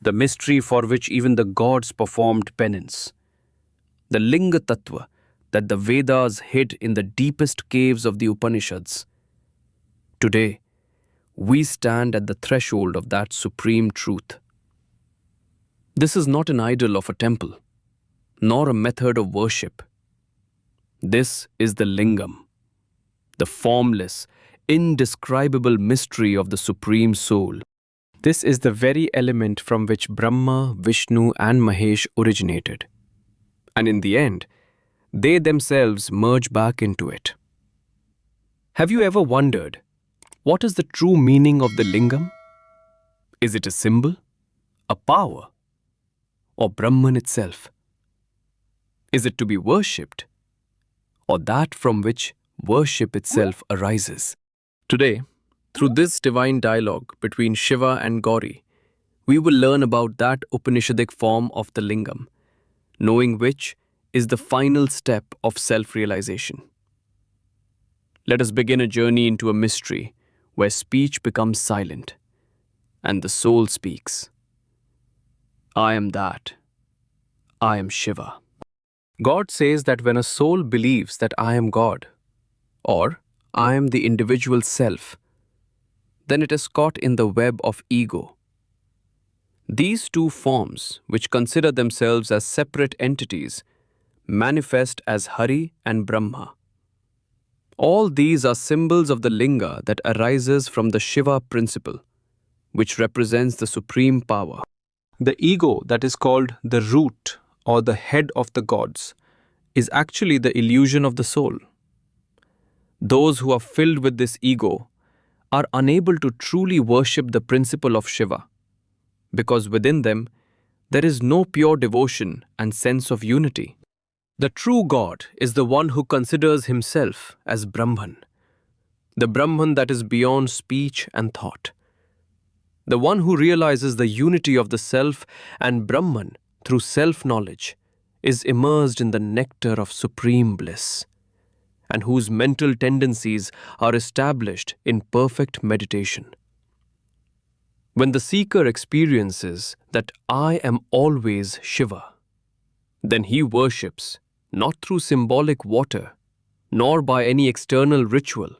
the mystery for which even the gods performed penance, the Linga Tattva that the Vedas hid in the deepest caves of the Upanishads. Today, we stand at the threshold of that supreme truth. This is not an idol of a temple, nor a method of worship. This is the Lingam, the formless, indescribable mystery of the Supreme Soul. This is the very element from which Brahma, Vishnu, and Mahesh originated. And in the end, they themselves merge back into it. Have you ever wondered, what is the true meaning of the Lingam? Is it a symbol, a power, or Brahman itself? Is it to be worshipped, or that from which worship itself arises? Today, through this divine dialogue between Shiva and Gauri, we will learn about that Upanishadic form of the Lingam, knowing which is the final step of self-realization. Let us begin a journey into a mystery where speech becomes silent and the soul speaks. I am that. I am Shiva. God says that when a soul believes that I am God, or I am the individual self, then it is caught in the web of ego. These two forms, which consider themselves as separate entities, manifest as Hari and Brahma. All these are symbols of the Linga that arises from the Shiva principle, which represents the supreme power. The ego that is called the root or the head of the gods is actually the illusion of the soul. Those who are filled with this ego are unable to truly worship the principle of Shiva, because within them there is no pure devotion and sense of unity. The true God is the one who considers himself as Brahman, the Brahman that is beyond speech and thought, the one who realizes the unity of the self, and Brahman, through self-knowledge, is immersed in the nectar of supreme bliss, and whose mental tendencies are established in perfect meditation. When the seeker experiences that I am always Shiva, then he worships not through symbolic water, nor by any external ritual,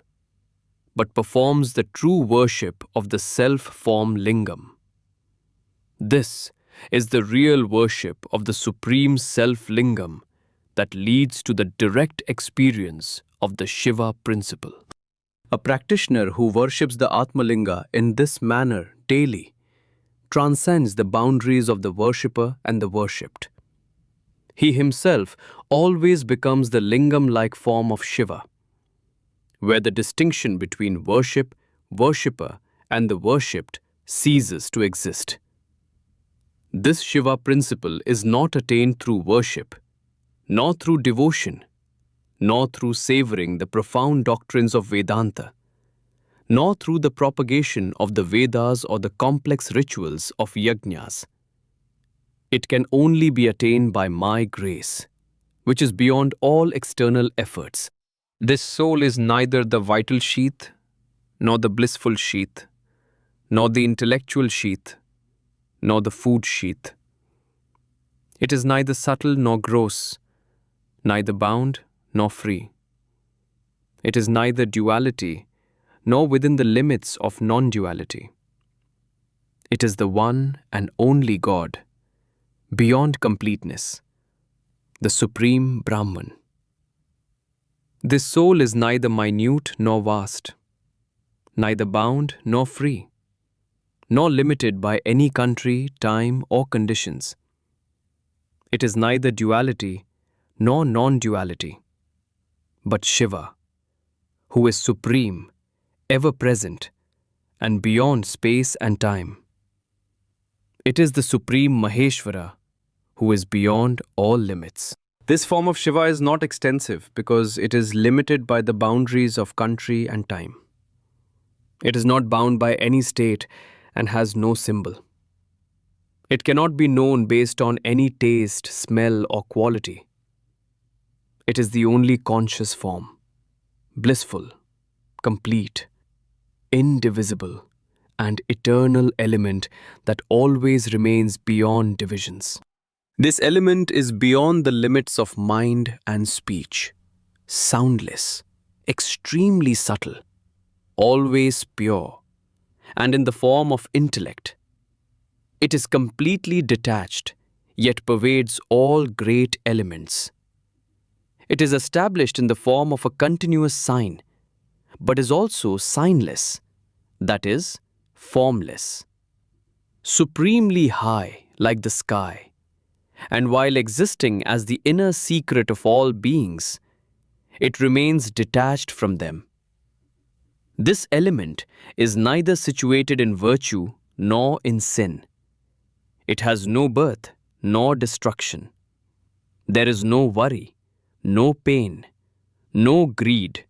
but performs the true worship of the self-form Lingam. This is the real worship of the Supreme Self-Lingam that leads to the direct experience of the Shiva principle. A practitioner who worships the Atmalinga in this manner daily transcends the boundaries of the worshipper and the worshipped. He himself always becomes the Lingam-like form of Shiva, where the distinction between worship, worshipper, and the worshipped ceases to exist. This Shiva principle is not attained through worship, nor through devotion, nor through savoring the profound doctrines of Vedanta, nor through the propagation of the Vedas or the complex rituals of yajnas. It can only be attained by my grace, which is beyond all external efforts. This soul is neither the vital sheath, nor the blissful sheath, nor the intellectual sheath, nor the food sheath. It is neither subtle nor gross, neither bound nor free. It is neither duality nor within the limits of non-duality. It is the one and only God, beyond completeness, the Supreme Brahman. This soul is neither minute nor vast, neither bound nor free, nor limited by any country, time, or conditions. It is neither duality nor non-duality, but Shiva, who is supreme, ever-present, and beyond space and time. It is the Supreme Maheshwara, who is beyond all limits. This form of Shiva is not extensive because it is limited by the boundaries of country and time. It is not bound by any state and has no symbol. It cannot be known based on any taste, smell, or quality. It is the only conscious form, blissful, complete, indivisible, and eternal element that always remains beyond divisions. This element is beyond the limits of mind and speech, soundless, extremely subtle, always pure, and in the form of intellect. It is completely detached, yet pervades all great elements. It is established in the form of a continuous sign, but is also signless, that is, formless. Supremely high like the sky, and while existing as the inner secret of all beings, it remains detached from them. This element is neither situated in virtue nor in sin. It has no birth nor destruction. There is no worry, no pain, no greed,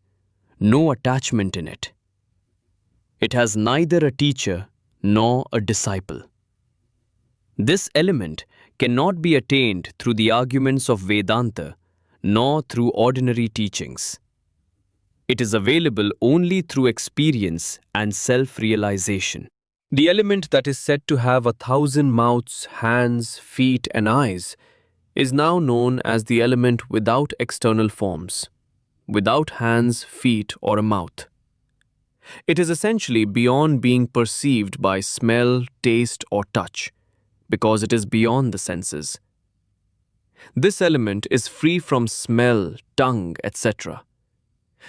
no attachment in it. It has neither a teacher nor a disciple. This element cannot be attained through the arguments of Vedanta nor through ordinary teachings. It is available only through experience and self-realization. The element that is said to have 1,000 mouths, hands, feet, and eyes is now known as the element without external forms, without hands, feet, or a mouth. It is essentially beyond being perceived by smell, taste, or touch, because it is beyond the senses. This element is free from smell, tongue, etc.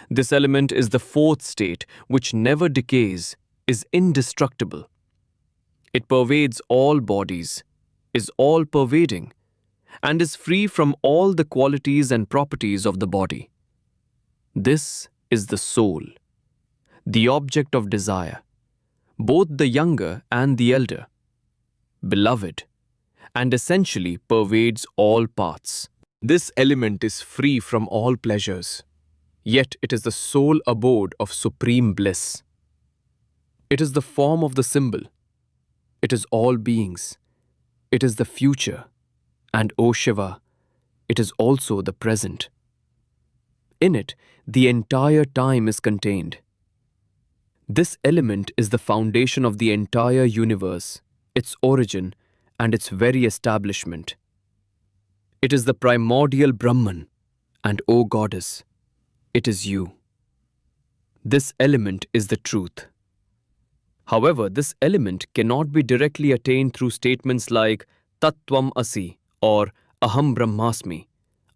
This element is the fourth state, which never decays, is indestructible. It pervades all bodies, is all-pervading, and is free from all the qualities and properties of the body. This is the soul, the object of desire, both the younger and the elder, beloved, and essentially pervades all paths. This element is free from all pleasures, yet it is the sole abode of supreme bliss. It is the form of the symbol. It is all beings. It is the future. And O Shiva, it is also the present. In it, the entire time is contained. This element is the foundation of the entire universe, its origin, and its very establishment. It is the primordial Brahman, and O Goddess, it is you. This element is the truth. However, this element cannot be directly attained through statements like Tattvam Asi or Aham Brahmasmi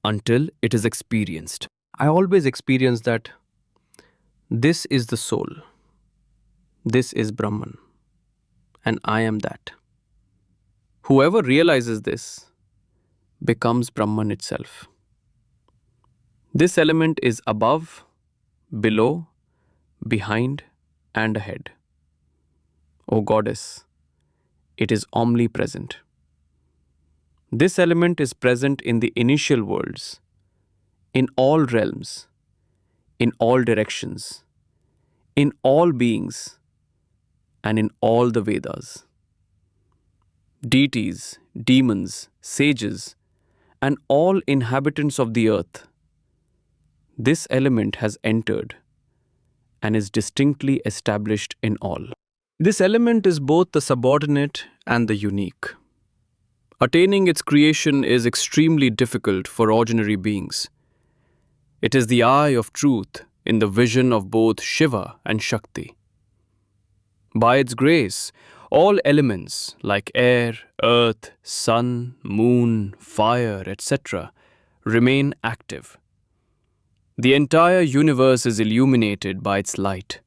until it is experienced. I always experience that this is the soul, this is Brahman, and I am that. Whoever realizes this becomes Brahman itself. This element is above, below, behind, and ahead. O Goddess, it is omnipresent. This element is present in the initial worlds, in all realms, in all directions, in all beings, and in all the Vedas. Deities, demons, sages, and all inhabitants of the earth, this element has entered and is distinctly established in all. This element is both the subordinate and the unique. Attaining its creation is extremely difficult for ordinary beings. It is the eye of truth in the vision of both Shiva and Shakti. By its grace, all elements like air, earth, sun, moon, fire, etc. remain active. The entire universe is illuminated by its light.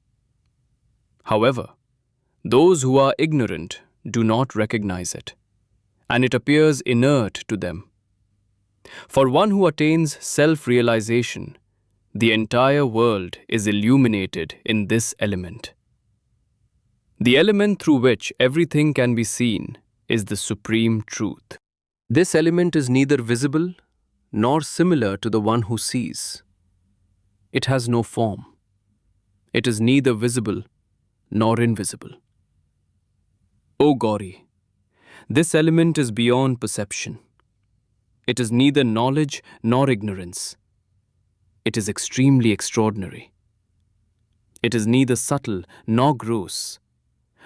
However, those who are ignorant do not recognize it, and it appears inert to them. For one who attains self-realization, the entire world is illuminated in this element. The element through which everything can be seen is the supreme truth. This element is neither visible nor similar to the one who sees. It has no form. It is neither visible nor invisible. O Gauri, this element is beyond perception. It is neither knowledge nor ignorance. It is extremely extraordinary. It is neither subtle nor gross,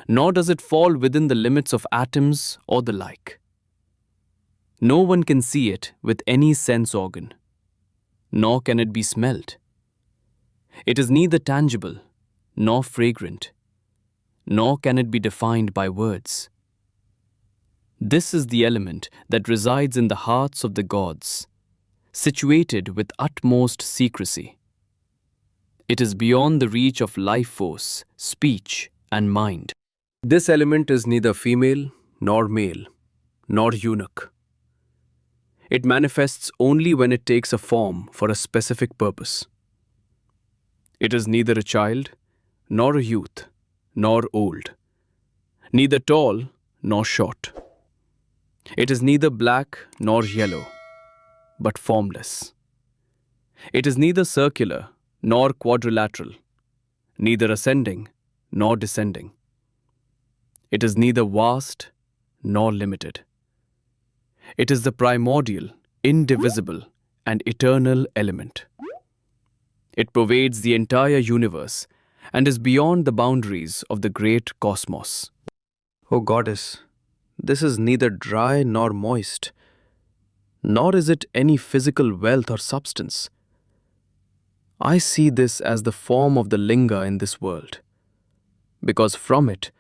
nor does it fall within the limits of atoms or the like. No one can see it with any sense organ, nor can it be smelt. It is neither tangible nor fragrant, nor can it be defined by words. This is the element that resides in the hearts of the gods, situated with utmost secrecy. It is beyond the reach of life force, speech, and mind. This element is neither female nor male, nor eunuch. It manifests only when it takes a form for a specific purpose. It is neither a child, nor a youth, nor old, neither tall nor short. It is neither black nor yellow, but formless. It is neither circular nor quadrilateral, neither ascending nor descending. It is neither vast nor limited. It is the primordial, indivisible, and eternal element. It pervades the entire universe and is beyond the boundaries of the great cosmos. O Goddess, this is neither dry nor moist, nor is it any physical wealth or substance. I see this as the form of the Linga in this world, because from it,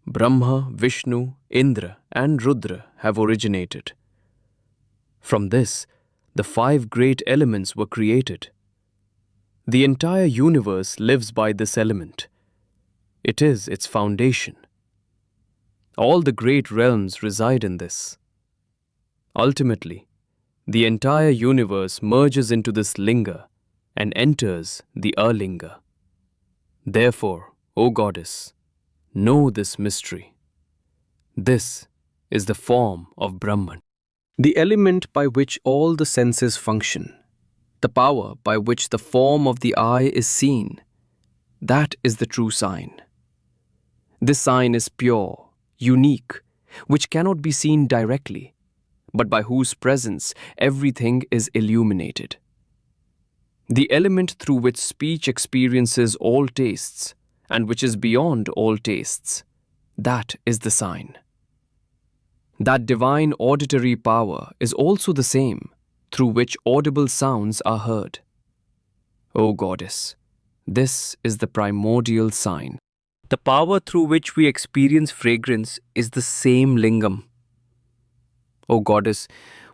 Brahma, Vishnu, Indra, and Rudra have originated. From this, the 5 great elements were created. The entire universe lives by this element. It is its foundation. All the great realms reside in this. Ultimately, the entire universe merges into this Linga and enters the Alinga. Therefore, O Goddess, know this mystery. This is the form of Brahman, the element by which all the senses function, the power by which the form of the eye is seen. That is the true sign. This sign is pure, unique, which cannot be seen directly, but by whose presence everything is illuminated. The element through which speech experiences all tastes, and which is beyond all tastes, that is the sign. That divine auditory power is also the same through which audible sounds are heard. O Goddess, this is the primordial sign. The power through which we experience fragrance is the same lingam. O Goddess,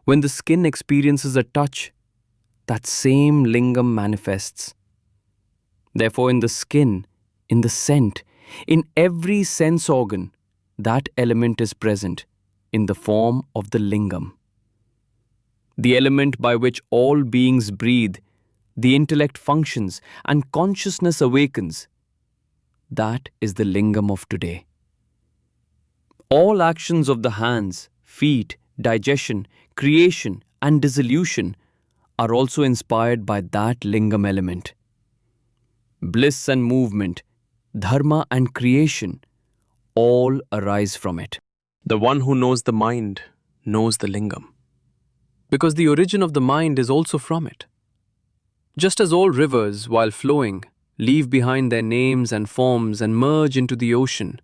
when the skin experiences a touch, that same lingam manifests. Therefore, in the skin, in the scent, in every sense organ, that element is present in the form of the lingam. The element by which all beings breathe, the intellect functions, and consciousness awakens, that is the lingam of today. All actions of the hands, feet, digestion, creation, and dissolution are also inspired by that lingam element. Bliss and movement, dharma and creation, all arise from it. The one who knows the mind knows the lingam, because the origin of the mind is also from it. Just as all rivers, while flowing, leave behind their names and forms and merge into the ocean,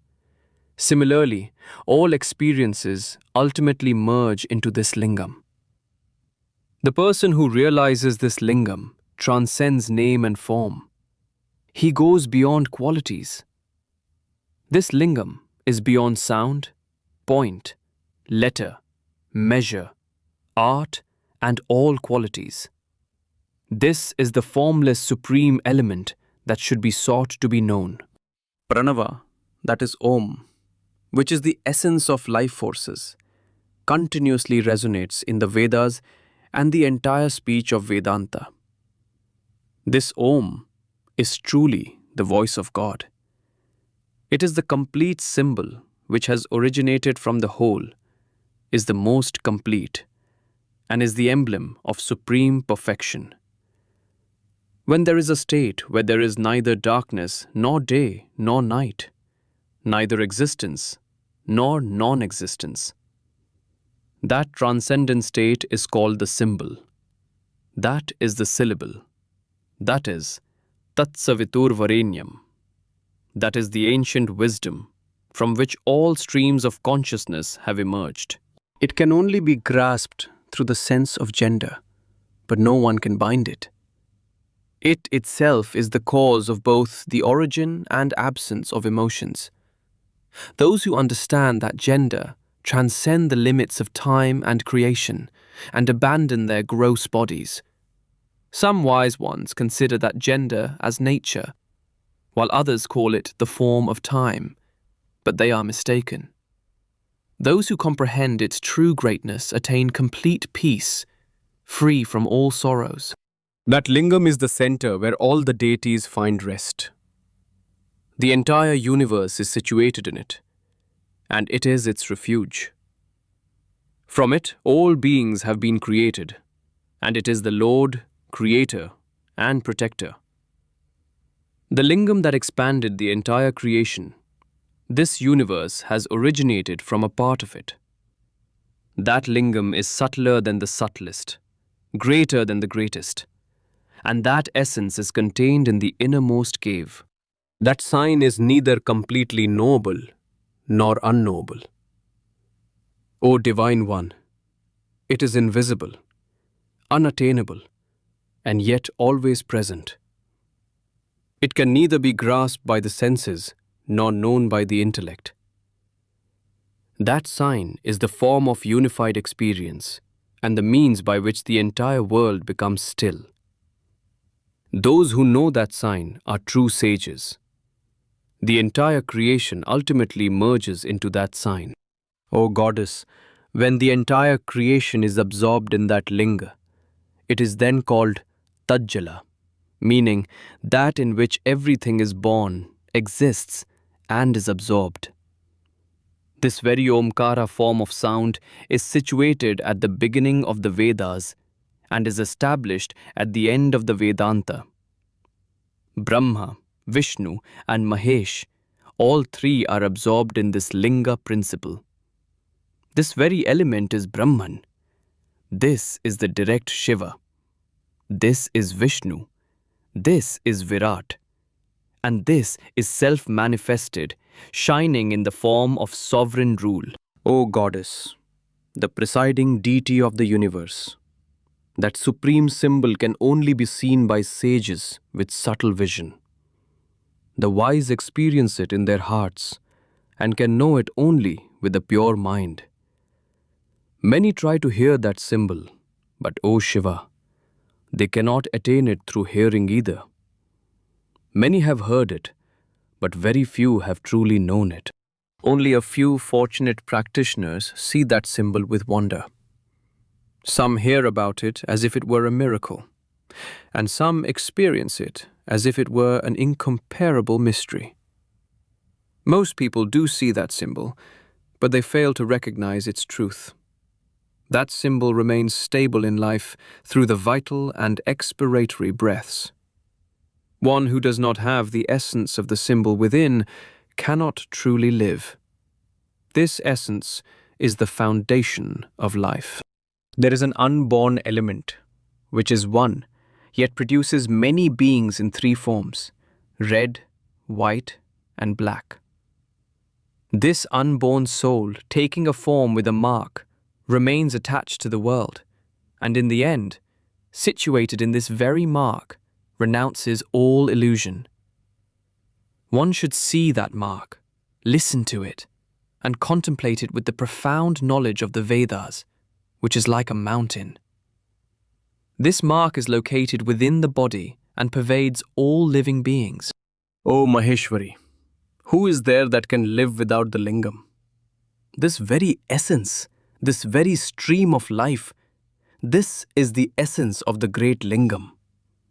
similarly, all experiences ultimately merge into this lingam. The person who realizes this lingam transcends name and form. He goes beyond qualities. This lingam is beyond sound, point, letter, measure, art, and all qualities. This is the formless supreme element that should be sought to be known. Pranava, that is Om, which is the essence of life forces, continuously resonates in the Vedas and the entire speech of Vedanta. This Om is truly the voice of God. It is the complete symbol which has originated from the whole, is the most complete, and is the emblem of supreme perfection. When there is a state where there is neither darkness nor day nor night, neither existence nor non-existence, that transcendent state is called the symbol. That is the syllable. That is Tat Savitur Varenyam. That is the ancient wisdom, from which all streams of consciousness have emerged. It can only be grasped through the sense of gender, but no one can bind it. It itself is the cause of both the origin and absence of emotions. Those who understand that gender transcend the limits of time and creation and abandon their gross bodies. Some wise ones consider that gender as nature, while others call it the form of time, but they are mistaken. Those who comprehend its true greatness attain complete peace, free from all sorrows. That lingam is the center where all the deities find rest. The entire universe is situated in it, and it is its refuge. From it, all beings have been created, and it is the Lord, Creator, and Protector. The lingam that expanded the entire creation, this universe has originated from a part of it. That lingam is subtler than the subtlest, greater than the greatest, and that essence is contained in the innermost cave. That sign is neither completely knowable nor unknowable. O Divine One, it is invisible, unattainable, and yet always present. It can neither be grasped by the senses nor known by the intellect. That sign is the form of unified experience and the means by which the entire world becomes still. Those who know that sign are true sages. The entire creation ultimately merges into that sign. O Goddess, when the entire creation is absorbed in that linga, it is then called Tajala, meaning that in which everything is born, exists, and is absorbed. This very Omkara form of sound is situated at the beginning of the Vedas and is established at the end of the Vedanta. Brahma, Vishnu, and Mahesh, all three are absorbed in this Linga principle. This very element is Brahman. This is the direct Shiva. This is Vishnu. This is Virat. And this is self-manifested, shining in the form of sovereign rule. O Goddess, the presiding deity of the universe, that supreme symbol can only be seen by sages with subtle vision. The wise experience it in their hearts and can know it only with a pure mind. Many try to hear that symbol, but O Shiva, they cannot attain it through hearing either. Many have heard it, but very few have truly known it. Only a few fortunate practitioners see that symbol with wonder. Some hear about it as if it were a miracle, and some experience it as if it were an incomparable mystery. Most people do see that symbol, but they fail to recognize its truth. That symbol remains stable in life through the vital and expiratory breaths. One who does not have the essence of the symbol within cannot truly live. This essence is the foundation of life. There is an unborn element, which is one, yet produces many beings in three forms: red, white, and black. This unborn soul, taking a form with a mark, remains attached to the world, and in the end, situated in this very mark, renounces all illusion. One should see that mark, listen to it, and contemplate it with the profound knowledge of the Vedas, which is like a mountain. This mark is located within the body and pervades all living beings. O Maheshwari, who is there that can live without the lingam? This very essence, this very stream of life, this is the essence of the great lingam,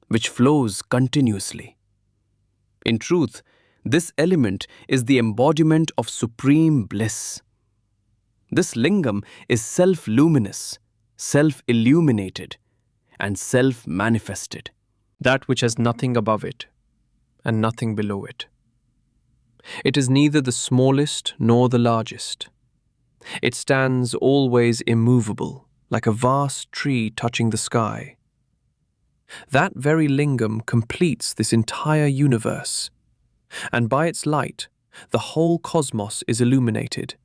which flows continuously. In truth, this element is the embodiment of supreme bliss. This lingam is self-luminous, self-illuminated, and self-manifested, that which has nothing above it and nothing below it. It is neither the smallest nor the largest. It stands always immovable, like a vast tree touching the sky. That very lingam completes this entire universe, and by its light, the whole cosmos is illuminated.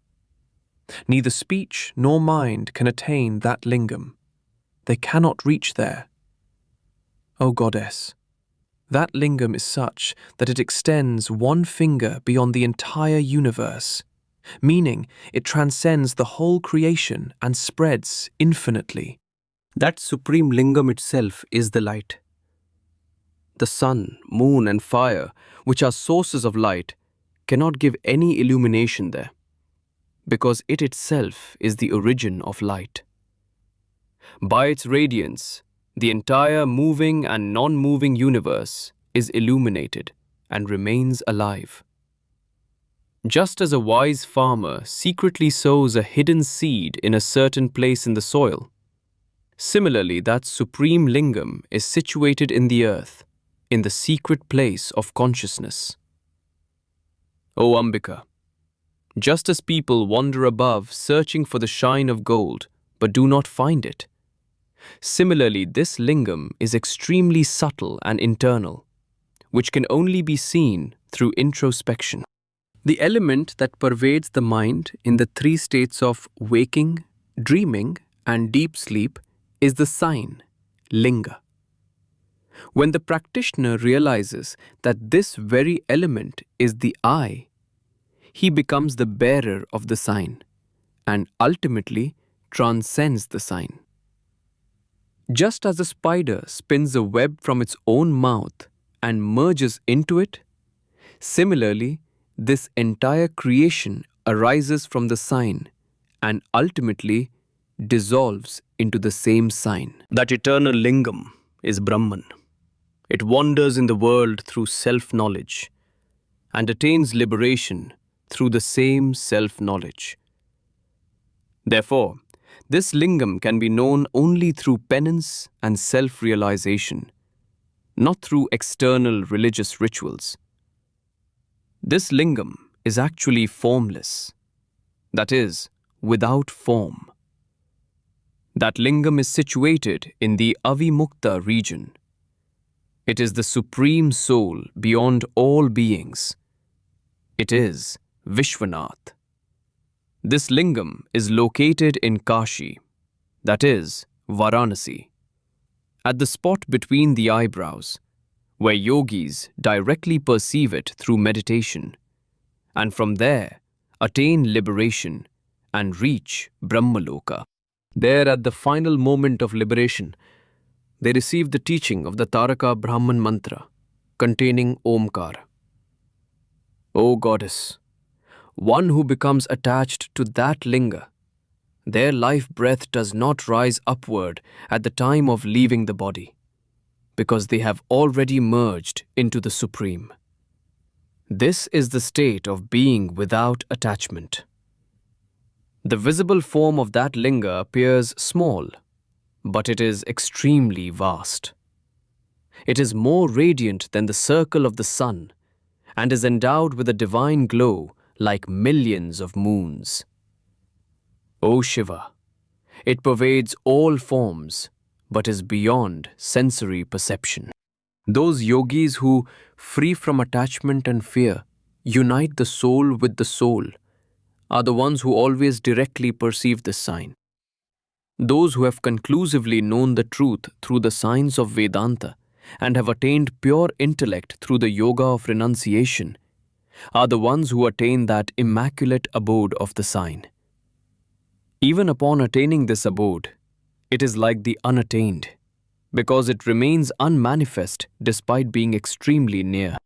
Neither speech nor mind can attain that lingam. They cannot reach there. O Goddess, that lingam is such that it extends one finger beyond the entire universe, meaning it transcends the whole creation and spreads infinitely. That supreme lingam itself is the light. The sun, moon, and fire, which are sources of light, cannot give any illumination there, because it itself is the origin of light. By its radiance, the entire moving and non-moving universe is illuminated and remains alive. Just as a wise farmer secretly sows a hidden seed in a certain place in the soil, similarly that supreme lingam is situated in the earth, in the secret place of consciousness. O Ambika, just as people wander above searching for the shine of gold but do not find it, similarly this lingam is extremely subtle and internal, which can only be seen through introspection. The element that pervades the mind in the three states of waking, dreaming, and deep sleep is the sign, Linga. When the practitioner realizes that this very element is the I, he becomes the bearer of the sign and ultimately transcends the sign. Just as a spider spins a web from its own mouth and merges into it, similarly, this entire creation arises from the sign and ultimately dissolves into the same sign. That eternal lingam is Brahman. It wanders in the world through self-knowledge and attains liberation through the same self-knowledge. Therefore, this lingam can be known only through penance and self-realization, not through external religious rituals. This lingam is actually formless, that is, without form. That lingam is situated in the Avimukta region. It is the supreme soul beyond all beings. It is Vishwanath. This lingam is located in Kashi, that is, Varanasi, at the spot between the eyebrows, where yogis directly perceive it through meditation, and from there attain liberation and reach Brahmaloka. There, at the final moment of liberation, they receive the teaching of the Taraka Brahman mantra containing Omkar. O Goddess, one who becomes attached to that linga, their life breath does not rise upward at the time of leaving the body, because they have already merged into the Supreme. This is the state of being without attachment. The visible form of that linga appears small, but it is extremely vast. It is more radiant than the circle of the sun and is endowed with a divine glow like millions of moons. O Shiva, it pervades all forms but is beyond sensory perception. Those yogis who, free from attachment and fear, unite the soul with the soul are the ones who always directly perceive this sign. Those who have conclusively known the truth through the science of Vedanta and have attained pure intellect through the yoga of renunciation are the ones who attain that immaculate abode of the sign. Even upon attaining this abode, it is like the unattained, because it remains unmanifest despite being extremely near.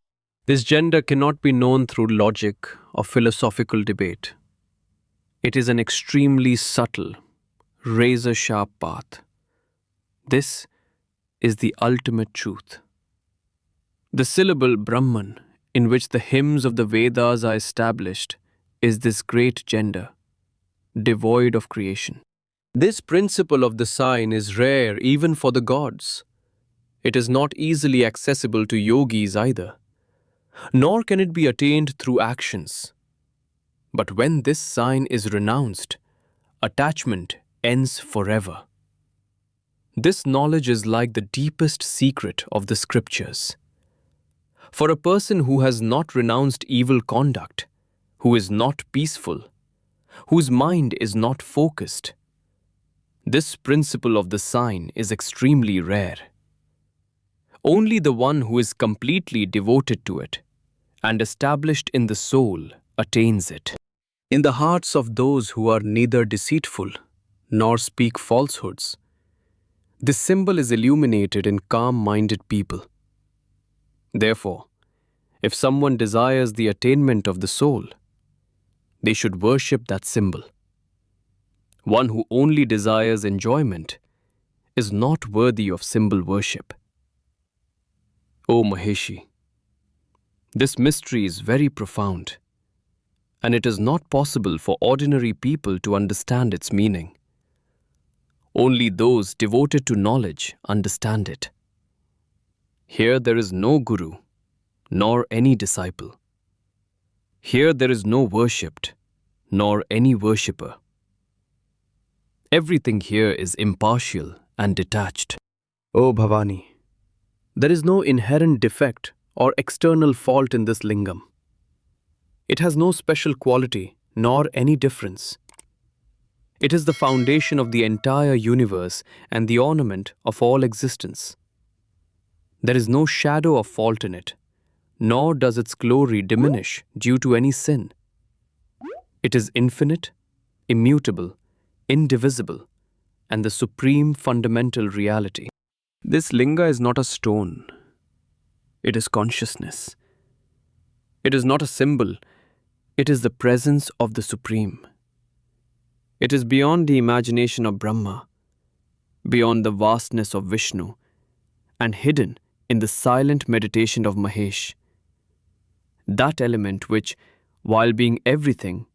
This gender cannot be known through logic or philosophical debate. It is an extremely subtle, razor-sharp path. This is the ultimate truth. The syllable Brahman, in which the hymns of the Vedas are established, is this great gender, devoid of creation. This principle of the sign is rare even for the gods. It is not easily accessible to yogis either, nor can it be attained through actions. But when this sign is renounced, attachment ends forever. This knowledge is like the deepest secret of the scriptures. For a person who has not renounced evil conduct, who is not peaceful, whose mind is not focused. This principle of the sign is extremely rare. Only the one who is completely devoted to it and established in the soul attains it. In the hearts of those who are neither deceitful nor speak falsehoods, this symbol is illuminated in calm-minded people. Therefore, if someone desires the attainment of the soul, they should worship that symbol. One who only desires enjoyment is not worthy of symbol worship. O Maheshi, this mystery is very profound, and it is not possible for ordinary people to understand its meaning. Only those devoted to knowledge understand it. Here there is no guru, nor any disciple. Here there is no worshipped, nor any worshipper. Everything here is impartial and detached. O Bhavani, there is no inherent defect or external fault in this lingam. It has no special quality nor any difference. It is the foundation of the entire universe and the ornament of all existence. There is no shadow of fault in it, nor does its glory diminish due to any sin. It is infinite, immutable, indivisible, and the supreme fundamental reality. This linga is not a stone. It is consciousness. It is not a symbol. It is the presence of the Supreme. It is beyond the imagination of Brahma, beyond the vastness of Vishnu, and hidden in the silent meditation of Mahesh. That element which, while being everything,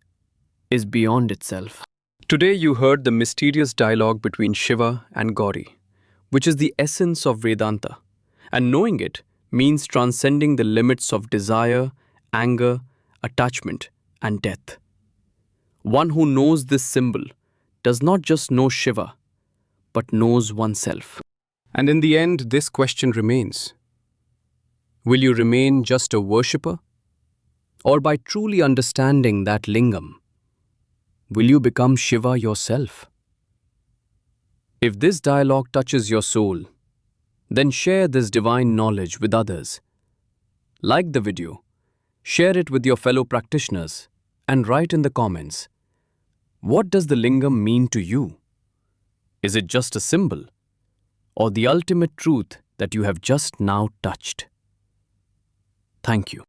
is beyond itself. Today you heard the mysterious dialogue between Shiva and Gauri, which is the essence of Vedanta, and knowing it means transcending the limits of desire, anger, attachment, and death. One who knows this symbol does not just know Shiva, but knows oneself. And in the end, this question remains. Will you remain just a worshipper? Or by truly understanding that lingam, will you become Shiva yourself? If this dialogue touches your soul, then share this divine knowledge with others. Like the video, share it with your fellow practitioners, and write in the comments, what does the lingam mean to you? Is it just a symbol, or the ultimate truth that you have just now touched? Thank you.